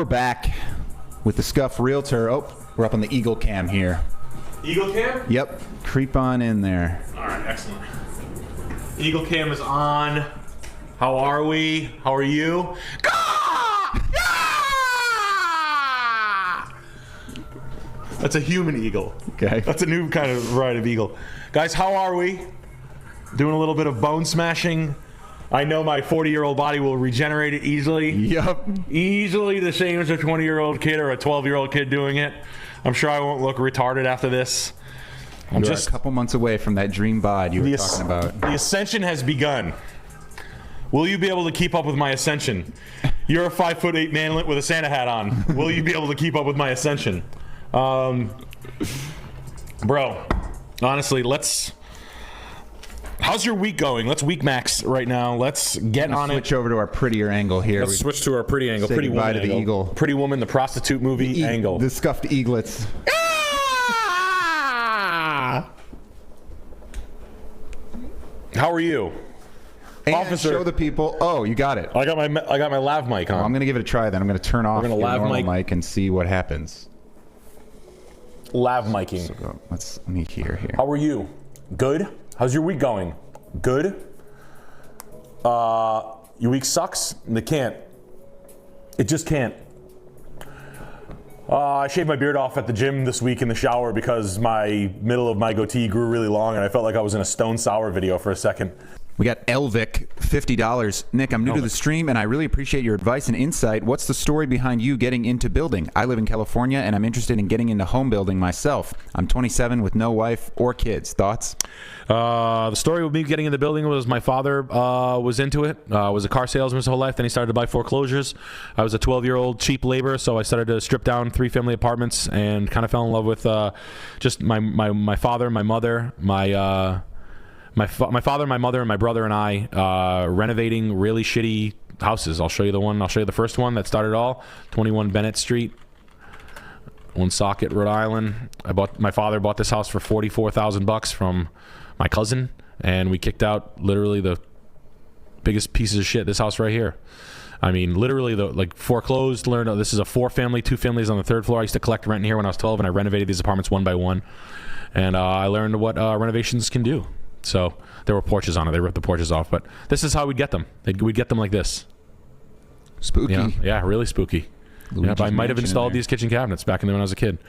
we're back with the Scuffed Realtor. Oh, we're up on the Eagle Cam here. Eagle Cam? Yep. Creep on in there. All right, excellent. Eagle Cam is on. How are we? How are you? That's a human eagle. Okay. That's a new kind of variety of eagle. Guys, how are we? Doing a little bit of bone smashing. I know my 40-year-old body will regenerate it easily. Yep. Easily the same as a 20-year-old kid or a 12-year-old kid doing it. I'm sure I won't look retarded after this. I'm just a couple months away from that dream bod you were talking about. The ascension has begun. Will you be able to keep up with my ascension? You're a 5'8" manlet with a Santa hat on. Will you be able to keep up with my ascension? Bro, honestly, how's your week going? Let's week max right now. Let's get on it. Switch over to our prettier angle here. Let's switch to our pretty angle. Say Pretty goodbye woman to the angle. eagle. Pretty Woman, the prostitute movie angle. The Scuffed Eaglets. How are you? And Officer, show the people. Oh, you got it. I got my lav mic on. I'm going to give it a try then. I'm going to turn off the lav normal mic and see what happens. Lav micing. So let me hear here. How are you? Good. How's your week going? Good. Your week sucks? It can't. It just can't. I shaved my beard off at the gym this week in the shower because my middle of my goatee grew really long and I felt like I was in a Stone Sour video for a second. We got Elvic, $50. Nick, I'm new to the stream, and I really appreciate your advice and insight. What's the story behind you getting into building? I live in California, and I'm interested in getting into home building myself. I'm 27 with no wife or kids. Thoughts? The story with me getting into building was my father was into it. Was a car salesman his whole life. Then he started to buy foreclosures. I was a 12-year-old cheap labor, so I started to strip down 3-family apartments and kind of fell in love with just my father, my mother, my father, my mother, and my brother and I renovating really shitty houses. I'll show you the one. I'll show you the first one that started it all. 21 Bennett Street, Woonsocket, Rhode Island. My father bought this house for $44,000 from my cousin, and we kicked out literally the biggest pieces of shit. This house right here. I mean, literally, foreclosed. Learned this is a 4-family, 2 families on the 3rd floor. I used to collect rent here when I was 12, and I renovated these apartments one by one. And I learned what renovations can do. So there were porches on it. They ripped the porches off, but this is how we'd get them. We'd get them like this. Spooky. Yeah, really spooky. Yeah, I might have installed these kitchen cabinets back in when I was a kid,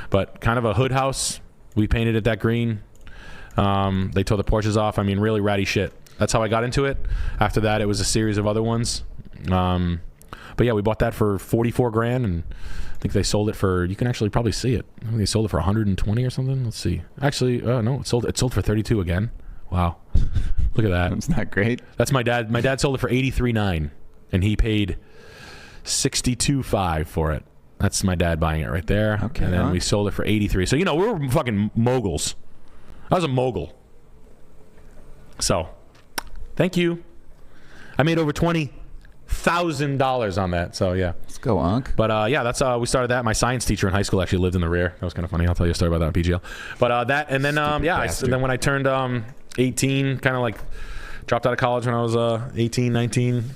but kind of a hood house. We painted it that green. They tore the porches off. I mean, really ratty shit. That's how I got into it. After that, it was a series of other ones. But yeah, we bought that for 44 grand, and I think they sold it for. You can actually probably see it. I think they sold it for 120 or something. Let's see. Actually, no, it sold for 32 again. Wow, look at that. That's not great. That's my dad. My dad sold it for 83.9, and he paid 62.5 for it. That's my dad buying it right there. Okay, and then we sold it for 83. So we were fucking moguls. I was a mogul. So, thank you. I made over $20,000 on that. So yeah. Let's go, Unc. But yeah, that's we started that. My science teacher in high school actually lived in the rear. That was kind of funny. I'll tell you a story about that on PGL. But that, and then and then when I turned 18, kind of like dropped out of college when I was 18, 19,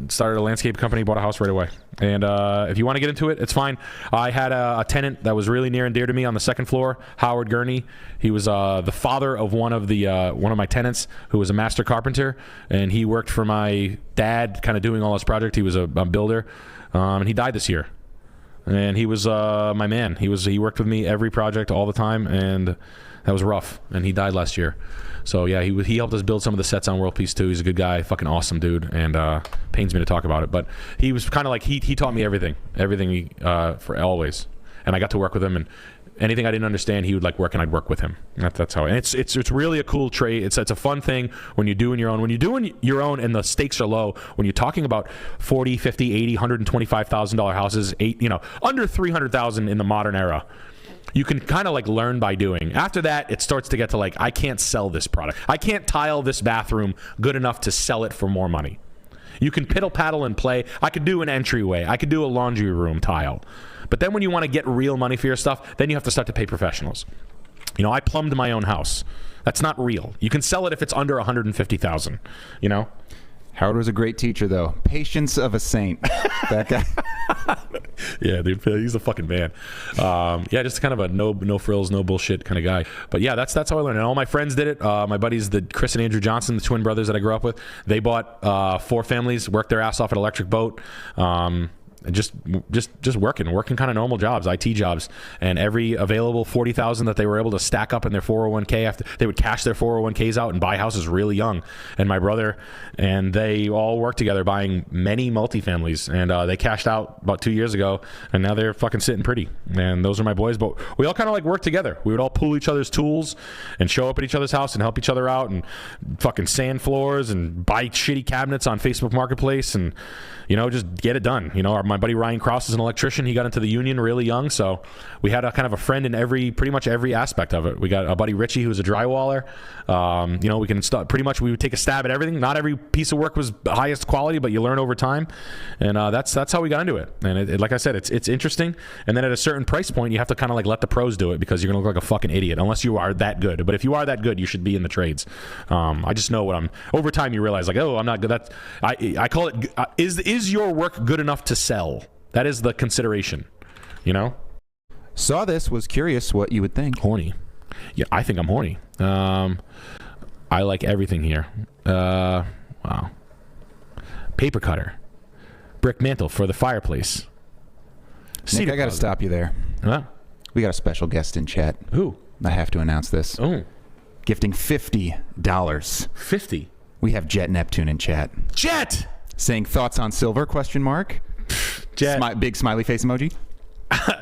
started a landscape company, bought a house right away. And if you want to get into it, it's fine. I had a tenant that was really near and dear to me on the 2nd floor, Howard Gurney. He was the father of one of my tenants who was a master carpenter, and he worked for my dad, kind of doing all his project. He was a builder, and he died this year. And he was my man. He worked with me every project all the time, and that was rough. And he died last year. So yeah, he helped us build some of the sets on World Peace too. He's a good guy, fucking awesome dude, and pains me to talk about it. But he was kind of like he taught me everything for always, and I got to work with him. And anything I didn't understand, he would work, and I'd work with him. That's how. And it's really a cool trade. It's a fun thing when you're doing your own. When you're doing your own, and the stakes are low. When you're talking about 40, 50, 80, $125,000 houses, under 300,000 in the modern era. You can kind of learn by doing. After that, it starts to get to I can't sell this product. I can't tile this bathroom good enough to sell it for more money. You can piddle paddle and play. I could do an entryway. I could do a laundry room tile. But then when you want to get real money for your stuff, then you have to start to pay professionals. I plumbed my own house. That's not real. You can sell it if it's under 150,000, Howard was a great teacher, though. Patience of a saint. That guy. Yeah, dude, he's a fucking man. Yeah, just kind of a no frills, no bullshit kind of guy. But yeah, that's how I learned. And all my friends did it. My buddies, the Chris and Andrew Johnson, the twin brothers that I grew up with, they bought 4 families, worked their ass off at Electric Boat. Just working kind of normal jobs, IT jobs, and every available $40,000 that they were able to stack up in their 401k, after they would cash their 401ks out and buy houses really young. And my brother and they all worked together buying many multifamilies, and they cashed out about 2 years ago, and now they're fucking sitting pretty. And those are my boys. But we all kind of like work together. We would all pull each other's tools and show up at each other's house and help each other out, and fucking sand floors and buy shitty cabinets on Facebook Marketplace, and just get it done. My buddy Ryan Krause is an electrician. He got into the union really young, so we had a kind of a friend in pretty much every aspect of it. We got a buddy Richie who's a drywaller. We can pretty much we would take a stab at everything. Not every piece of work was the highest quality, but you learn over time, and that's how we got into it. And like I said, it's interesting. And then at a certain price point, you have to kind of like let the pros do it, because you're gonna look like a fucking idiot unless you are that good. But if you are that good, you should be in the trades. I just know what I'm. Over time, you realize like, oh, I'm not good. I call it is your work good enough to sell? That is the consideration, Saw this, was curious what you would think. Horny. Yeah, I think I'm horny. I like everything here. Wow. Paper cutter. Brick mantle for the fireplace. Nick, I got to stop you there. Huh? We got a special guest in chat. Who? I have to announce this. Oh. Gifting $50. 50? We have Jet Neptune in chat. Jet! Saying thoughts on silver, question mark. Jet. Big smiley face emoji.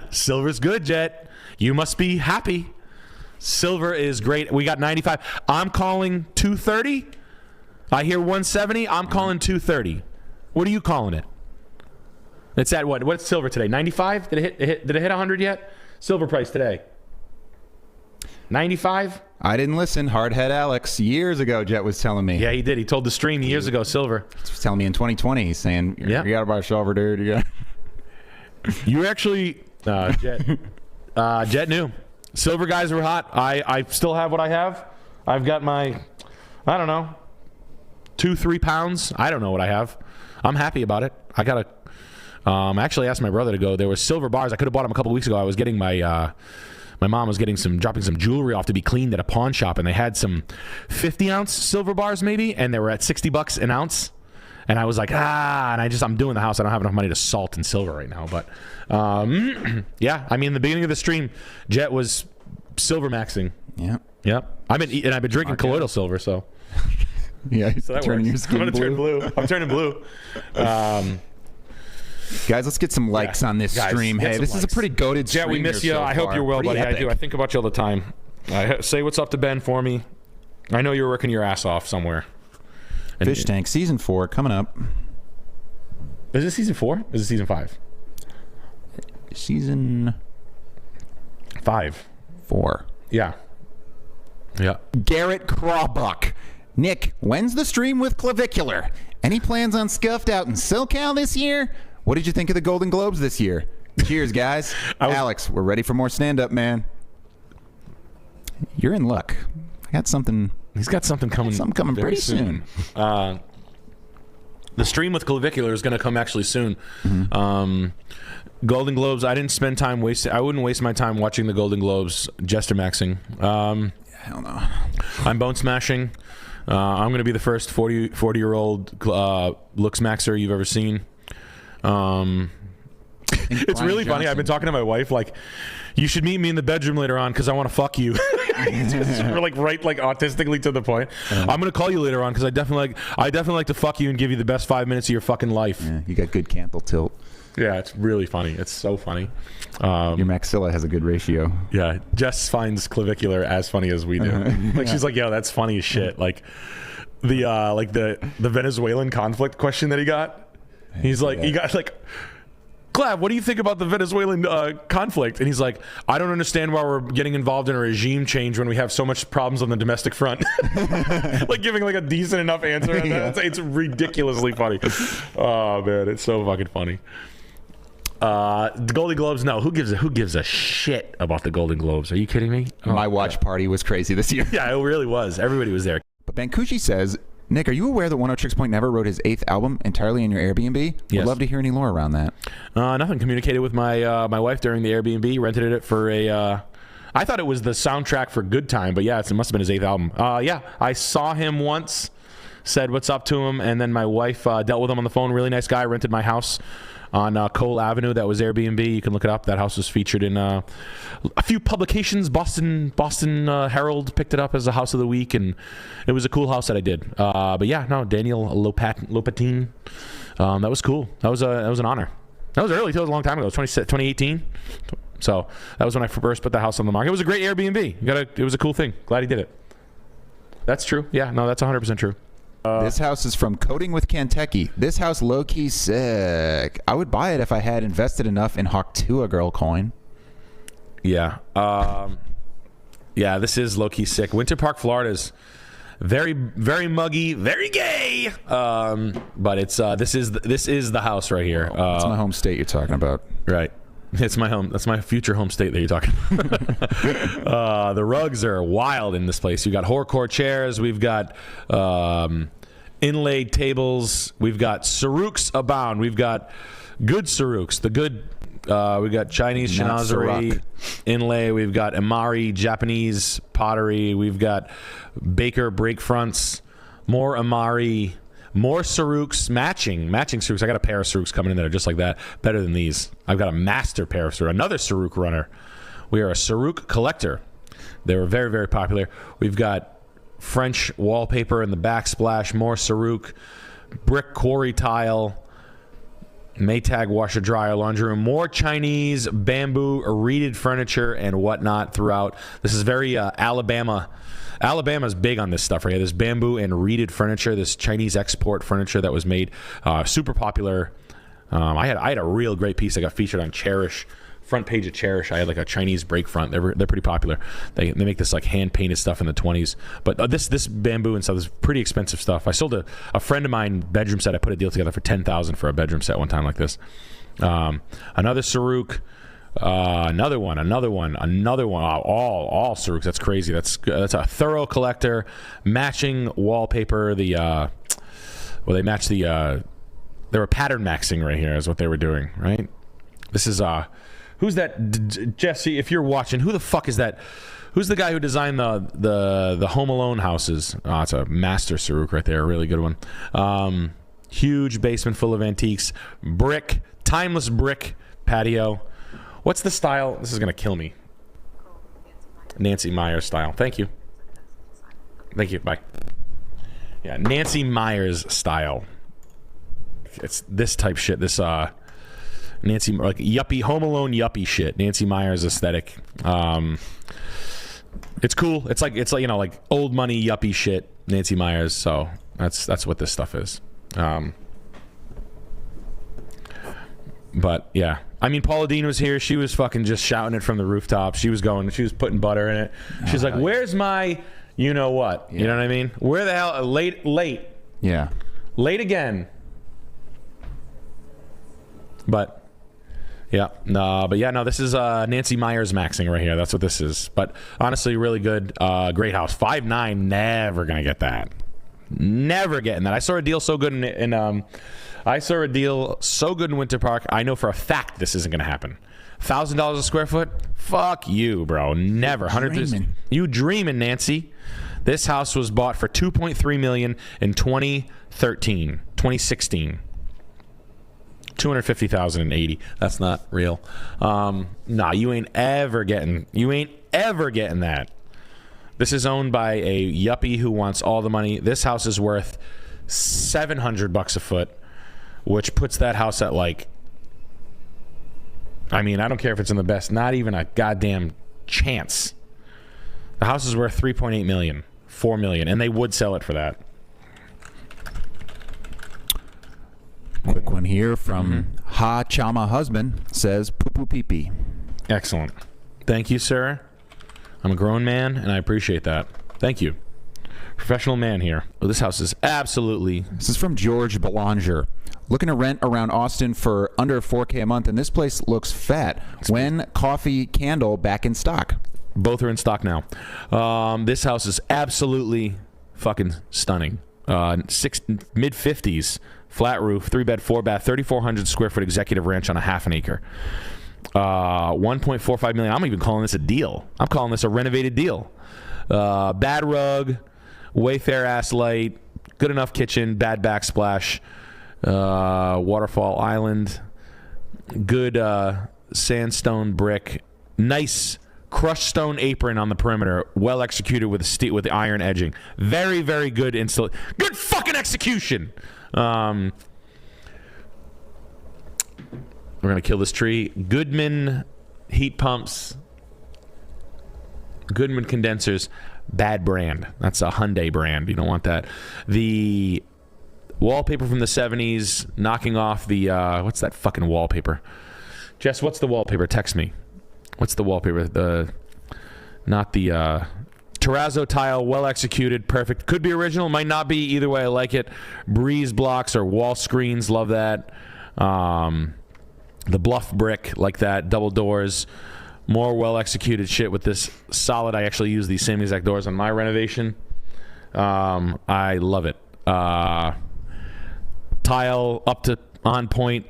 Silver's good, Jet. You must be happy. Silver is great. We got 95. I'm calling 230. I hear 170. I'm calling 230. What are you calling it? It's at what? What's silver today? 95? Did it hit 100 yet? Silver price today. 95? I didn't listen. Hardhead Alex years ago, Jet was telling me. Yeah, he did. He told the stream years ago, silver. He was telling me in 2020. He's saying, you got to buy a silver, dude. You actually, Jet knew. Silver guys were hot. I still have what I have. I've got my, I don't know, 2-3 pounds. I don't know what I have. I'm happy about it. I got I actually asked my brother to go. There were silver bars. I could have bought them a couple weeks ago. I was getting my mom was dropping some jewelry off to be cleaned at a pawn shop, and they had some 50-ounce silver bars maybe, and they were at $60 an ounce. And I was like, and I'm doing the house. I don't have enough money to salt and silver right now. But yeah, I mean, the beginning of the stream, Jet was silver maxing. Yep. I've been drinking colloidal silver, so. Yeah, so that turning works. your skin I'm gonna blue. turn blue. I'm turning blue. Guys, let's get some likes on this stream. Hey, this is a pretty goated stream. Jet, we miss you. So I hope you're well, buddy. Epic. I do. I think about you all the time. Say what's up to Ben for me. I know you're working your ass off somewhere. Fish Tank season 4 coming up. Is it season 4? Is it season 5? Season 5. 4. Yeah. Garrett Crawbuck. Nick, when's the stream with Clavicular? Any plans on Scuffed out in SoCal this year? What did you think of the Golden Globes this year? Cheers, guys. Alex, we're ready for more stand-up, man. You're in luck. I got something. He's got something coming. Something coming pretty soon. The stream with Clavicular is going to come actually soon. Mm-hmm. Golden Globes. I didn't spend time wasting. I wouldn't waste my time watching the Golden Globes. Jester maxing. Hell no. I'm bone smashing. I'm going to be the first 40-year-old looks maxer you've ever seen. It's really funny. I've been talking to my wife like, you should meet me in the bedroom later on because I want to fuck you. We're like autistically to the point. I'm gonna call you later on because I definitely like to fuck you and give you the best 5 minutes of your fucking life. Yeah, you got good canthal tilt. Yeah, it's really funny. It's so funny. Your maxilla has a good ratio. Yeah, Jess finds Clavicular as funny as we do. She's like, yo, that's funny as shit. Like the Venezuelan conflict question that he got. He's like, he got like, Clav, what do you think about the Venezuelan conflict? And he's like, I don't understand why we're getting involved in a regime change when we have so much problems on the domestic front. Like giving like a decent enough answer. Yeah. It's ridiculously funny. Oh man, it's so fucking funny. The Golden Globes, no. Who gives a shit about the Golden Globes? Are you kidding me? My watch party was crazy this year. Yeah, it really was. Everybody was there. But Bankushi says, Nick, are you aware that Oneohtrix Point never wrote his 8th album entirely in your Airbnb? Yes. Would love to hear any lore around that. Nothing. Communicated with my my wife during the Airbnb. Rented it for a. I thought it was the soundtrack for Good Time, but yeah, it must have been his 8th album. Yeah, I saw him once, said what's up to him, and then my wife dealt with him on the phone. Really nice guy. Rented my house on Cole Avenue. That was Airbnb. You can look it up. That house was featured in a few publications. Boston Herald picked it up as a house of the week, and it was a cool house that I did. But yeah, no, Daniel Lopatin. That was cool. That was an honor. That was early. That was a long time ago. It was 2018. So that was when I first put the house on the market. It was a great Airbnb. It was a cool thing. Glad he did it. That's true. Yeah, no, that's 100% true. This house is from Coding with Kentucky. This house low-key sick. I would buy it if I had invested enough in Hawktua Girl coin. Yeah. Yeah, this is low-key sick. Winter Park, Florida is very, very muggy, very gay. But it's this is the house right here. That's my home state you're talking about. Right. It's my home. That's my future home state that you're talking about. The rugs are wild in this place. We've got horrorcore chairs. We've got inlaid tables. We've got Saruks abound. We've got good Saruks. The good. We've got Chinese chinoiserie inlay. We've got Amari Japanese pottery. We've got Baker break fronts. More Amari. More Saruks, matching Saruks. I got a pair of Saruks coming in that are just like that, better than these. I've got a master pair of Saruk, another Saruk runner. We are a Saruk collector. They were very, very popular. We've got French wallpaper in the backsplash, more Saruk, brick quarry tile, Maytag washer dryer laundry room, more Chinese bamboo reeded furniture and whatnot throughout. This is very Alabama. Alabama's big on this stuff right here. This bamboo and reeded furniture, this Chinese export furniture that was made super popular. I had a real great piece that got featured on Cherish, front page of Cherish. I had like a Chinese break front. They're pretty popular. They make this like hand painted stuff in the 20s. But this bamboo and stuff is pretty expensive stuff. I sold a friend of mine bedroom set. I put a deal together for $10,000 for a bedroom set one time like this. Another Saruk. Another one. All Saruks. That's crazy. That's a thorough collector. Matching wallpaper. They match the. They were pattern maxing right here is what they were doing. Right. This is who's that? Jesse, if you're watching, who the fuck is that? Who's the guy who designed the Home Alone houses? Oh, it's a master Saruk right there. A really good one. Huge basement full of antiques. Brick. Timeless brick patio. What's the style? This is going to kill me. Nancy Myers style. Thank you. Thank you. Bye. Yeah, Nancy Myers style. It's this type shit. This Nancy, like yuppie, Home Alone yuppie shit. Nancy Myers aesthetic. It's cool. It's like like old money yuppie shit. Nancy Myers. So that's what this stuff is. But yeah, I mean, Paula Dean was here. She was fucking just shouting it from the rooftop. She was putting butter in it. She's like, "Where's my, you know what? Yeah. You know what I mean? Where the hell? Late. Yeah. Late again." But yeah, no. But yeah, no. This is Nancy Myers maxing right here. That's what this is. But honestly, really good. Great house. 5'9". Never gonna get that. Never getting that. I saw a deal so good in Winter Park. I know for a fact this isn't going to happen. $1,000 a square foot? Fuck you, bro. Never. You dreaming, Nancy. This house was bought for $2.3 million in 2016. $250,080. That's not real. Nah, you ain't ever getting that. This is owned by a yuppie who wants all the money. This house is worth $700 a foot, which puts that house at like, I mean, I don't care if it's in the best, not even a goddamn chance. The house is worth $3.8 million, $4 million, and they would sell it for that. Quick one here from Ha Chama Husband says poo poo pee pee. Excellent. Thank you, sir. I'm a grown man, and I appreciate that. Thank you. Professional man here. Oh, this house is absolutely... This is from George Belanger. Looking to rent around Austin for under $4K a month, and this place looks fat. When Coffee Candle back in stock? Both are in stock now. This house is absolutely fucking stunning. Mid 50s, flat roof, 3-bed, 4-bath, 3,400 square foot executive ranch on a half an acre. 1.45 million. I'm even calling this a deal. I'm calling this a renovated deal. Bad rug, Wayfair ass light, good enough kitchen, bad backsplash, waterfall island, good sandstone brick, nice crushed stone apron on the perimeter, well executed with with iron edging. Very, very good good fucking execution. We're gonna kill this tree. Goodman heat pumps, Goodman condensers, bad brand. That's a Hyundai brand. You don't want that. The wallpaper from the 70s, knocking off the what's that fucking wallpaper? Jess, what's the wallpaper? Text me. What's the wallpaper? Not the terrazzo tile, well executed, perfect. Could be original, might not be. Either way, I like it. Breeze blocks or wall screens, love that. The bluff brick, like that. Double doors, more well executed shit with this solid. I actually use these same exact doors on my renovation. I love it. Tile up to on point,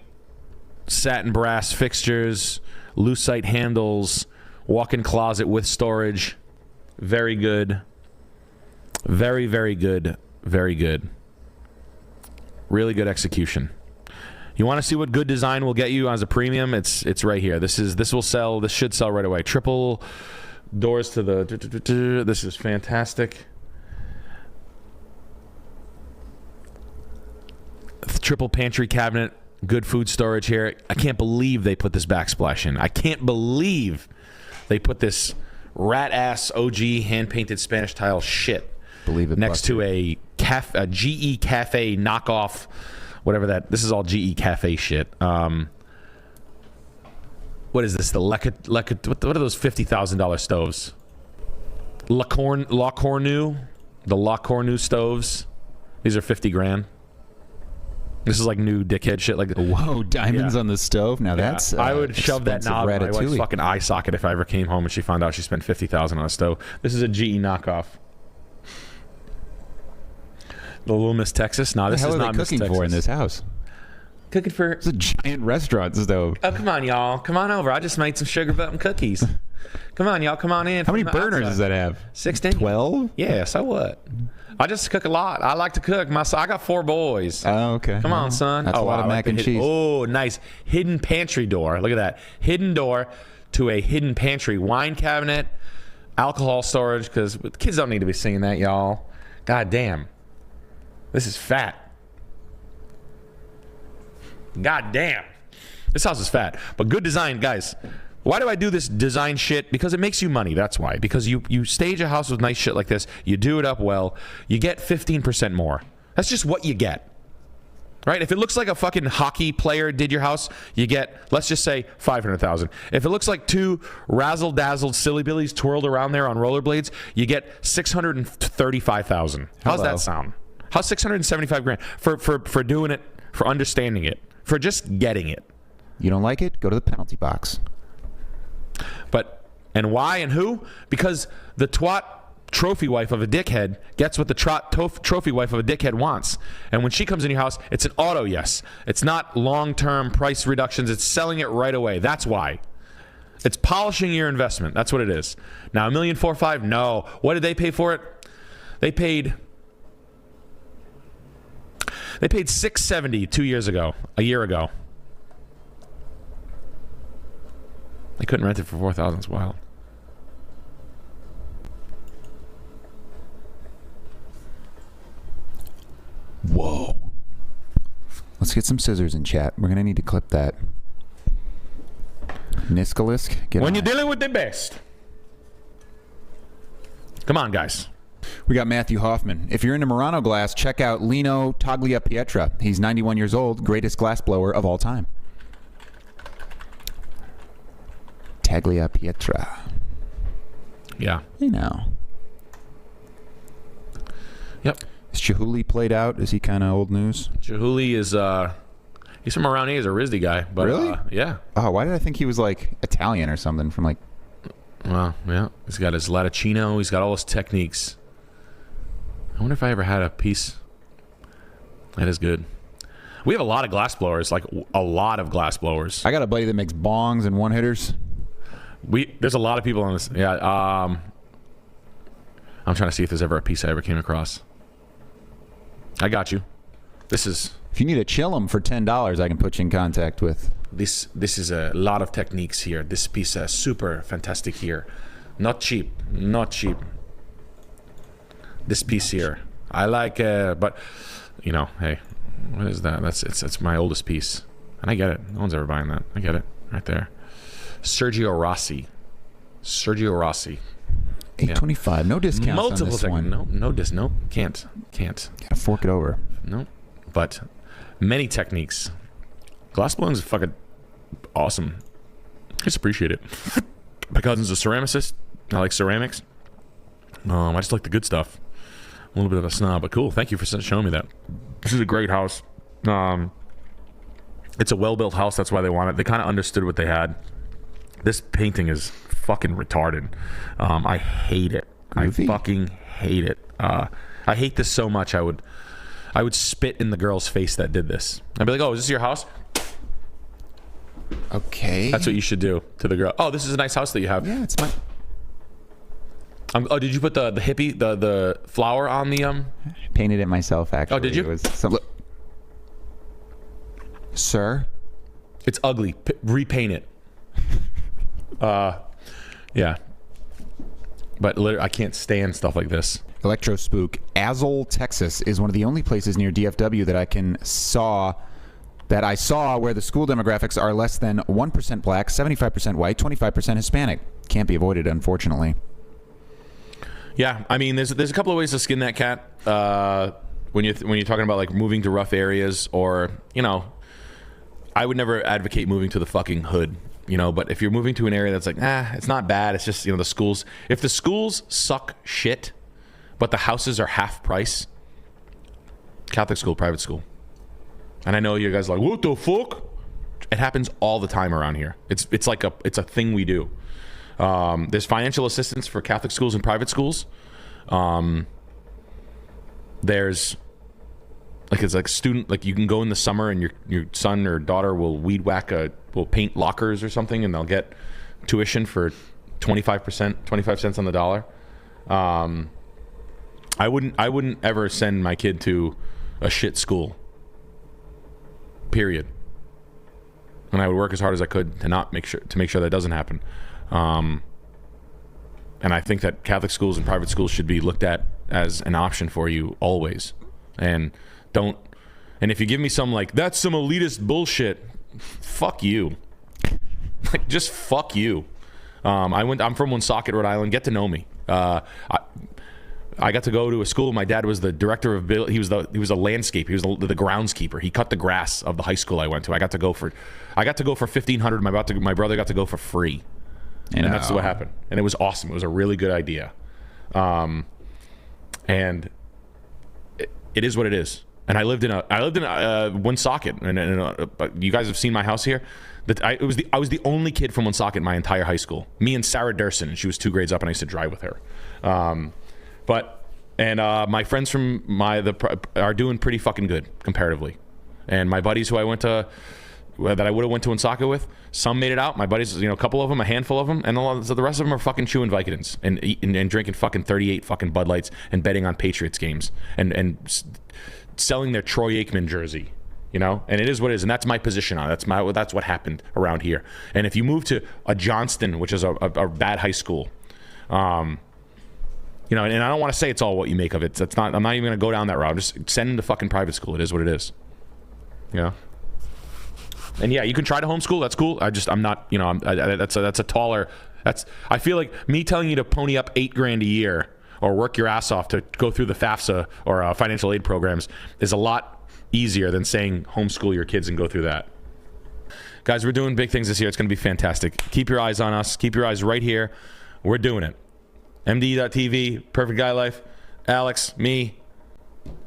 satin brass fixtures, lucite handles, walk-in closet with storage. Very good. Very, very good. Very good. Really good execution. You want to see what good design will get you as a premium? It's right here. This will sell. This should sell right away. Triple doors to the. This is fantastic. Triple pantry cabinet. Good food storage here. I can't believe they put this backsplash in. I can't believe they put this rat-ass OG hand-painted Spanish tile shit Believe it next to a GE Cafe knockoff, whatever that. This is all GE Cafe shit. What is this? The what are those $50,000 stoves? La Cornu, the La Cornu stoves. These are 50 grand. This is like new dickhead shit. Like, whoa, diamonds on the stove. Now that's I would shove that knob in my wife's fucking eye socket if I ever came home and she found out she spent $50,000 on a stove. This is a GE knockoff. The Little Miss Texas. No, this is not Miss Texas. What are they cooking for in this house? Cooking for. It's a giant restaurant stove. Oh, come on, y'all. Come on over. I just made some sugar button cookies. Come on, y'all. Come on in. How many burners does that have? 16. 12? Yeah, so what? I just cook a lot. I like to cook. I got 4 boys. Oh, okay. Come on, son. That's a lot of mac and cheese. Oh, nice. Hidden pantry door. Look at that. Hidden door to a hidden pantry. Wine cabinet, alcohol storage, because kids don't need to be seeing that, y'all. God damn. This is fat. God damn. This house is fat. But good design, guys. Why do I do this design shit? Because it makes you money. That's why. Because you stage a house with nice shit like this. You do it up well. You get 15% more. That's just what you get. Right? If it looks like a fucking hockey player did your house, you get, let's just say, $500,000. If it looks like 2 razzle-dazzled silly billies twirled around there on rollerblades, you get $635,000. How's that sound? How's $675 grand for doing it, for understanding it, for just getting it? You don't like it? Go to the penalty box. And why and who? Because the twat trophy wife of a dickhead gets what the trophy wife of a dickhead wants. And when she comes in your house, it's an auto yes. It's not long-term price reductions. It's selling it right away. That's why. It's polishing your investment. That's what it is. Now, $1,450,000? No. What did they pay for it? They paid $670,000 a year ago. They couldn't rent it for $4,000. It's wild. Whoa. Let's get some scissors in chat. We're going to need to clip that. Niskalisk, get when on. you're dealing with the best. Come on, guys. We got Matthew Hoffman. If you're into Murano Glass, check out Lino Tagliapietra. He's 91 years old, greatest glass blower of all time. Tagliapietra. Yeah. You know. Yep. Is Chihuly played out? Is he kind of old news? Chihuly is, he's from around here. He's a RISD guy. But, really? Yeah. Oh, why did I think he was like Italian or something from like... Well, yeah. He's got his Latticino. He's got all his techniques. I wonder if I ever had a piece That is good. We have a lot of glass blowers, like a lot of glass blowers. I got a buddy that makes bongs and one-hitters. There's a lot of people on this. Yeah. I'm trying to see if there's ever a piece I ever came across. I got you. This is... If you need to chill them for $10, I can put you in contact with. This is a lot of techniques here. This piece is super fantastic here. Not cheap. Not cheap. This piece here. I like, but, you know, hey, what is that? It's my oldest piece. And I get it. No one's ever buying that. I get it. Right there. Sergio Rossi. $8.25. Yeah. No discounts Multiple on this one. No. Can't. Gotta fork it over. No. But many techniques. Glass blowing is fucking awesome. I just appreciate it. My cousin's a ceramicist. I like ceramics. I just like the good stuff. A little bit of a snob, but cool. Thank you for showing me that. This is a great house. It's a well-built house. That's why they want it. They kind of understood what they had. This painting is fucking retarded. I hate it. Groovy. I fucking hate it. I hate this so much. I would spit in the girl's face that did this. I'd be like, "Oh, is this your house?" Okay. That's what you should do to the girl. "Oh, this is a nice house that you have." Yeah, it's my... Oh, did you put the hippie, the flower on the Painted it myself, actually. Oh, did you? It was some... Sir? It's ugly. Repaint it. Yeah. But literally, I can't stand stuff like this. Electro Spook. Azle, Texas is one of the only places near DFW that I saw where the school demographics are less than 1% black, 75% white, 25% Hispanic. Can't be avoided, unfortunately. Yeah, I mean, there's a couple of ways to skin that cat. When you're talking about like moving to rough areas, or I would never advocate moving to the fucking hood. But if you're moving to an area that's like, it's not bad. It's just the schools. If the schools suck shit, but the houses are half price, Catholic school, private school. And I know you guys are like, what the fuck? It happens all the time around here. It's a thing we do. There's financial assistance for Catholic schools and private schools. There's it's like student, like you can go in the summer and your son or daughter will will paint lockers or something, and they'll get tuition for 25 cents on the dollar. I wouldn't ever send my kid to a shit school. Period. And I would work as hard as I could to make sure that doesn't happen. And I think that Catholic schools and private schools should be looked at as an option for you always. And if you give me some that's some elitist bullshit, fuck you. Just fuck you. I'm from Woonsocket, Rhode Island. Get to know me. I got to go to a school. My dad was the director of he was a landscaper. He was the groundskeeper. He cut the grass of the high school I went to. I got to go for $1,500. My brother got to go for free. And that's what happened. And it was awesome. It was a really good idea. And it is what it is. And I lived in Woonsocket, and you guys have seen my house here. I was the only kid from Woonsocket my entire high school. Me and Sarah Durson, and she was 2 grades up, and I used to drive with her. My friends from are doing pretty fucking good comparatively, and my buddies who I would have went to Woonsocket with, some made it out. My buddies, a couple of them, a handful of them, and the rest of them are fucking chewing Vicodins and drinking fucking 38 fucking Bud Lights and betting on Patriots games and selling their Troy Aikman jersey, and it is what it is, and that's my position on it. That's what happened around here. And if you move to a Johnston, which is a bad high school, and I don't want to say it's all what you make of it. I'm not even going to go down that route. Just send them to fucking private school. It is what it is. And yeah, you can try to homeschool. That's cool. I'm not. That's a taller. I feel like me telling you to pony up $8,000 a year or work your ass off to go through the FAFSA or financial aid programs is a lot easier than saying homeschool your kids and go through that. Guys, we're doing big things this year. It's going to be fantastic. Keep your eyes on us. Keep your eyes right here. We're doing it. MDE.TV, Perfect Guy Life, Alex, me.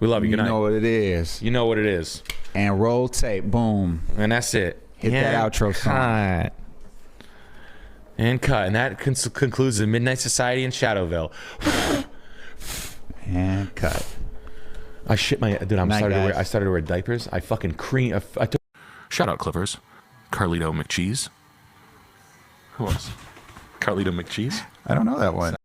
We love you. Good night. You know what it is. You know what it is. And roll tape. Boom. And that's it. Hit that outro song. And cut. And that concludes the Midnight Society in Shadowville. And cut. I shit my dude. I started to wear diapers. I fucking cream. I took. Shout out Clippers, Carlito McCheese. Who else? Carlito McCheese. I don't know that one.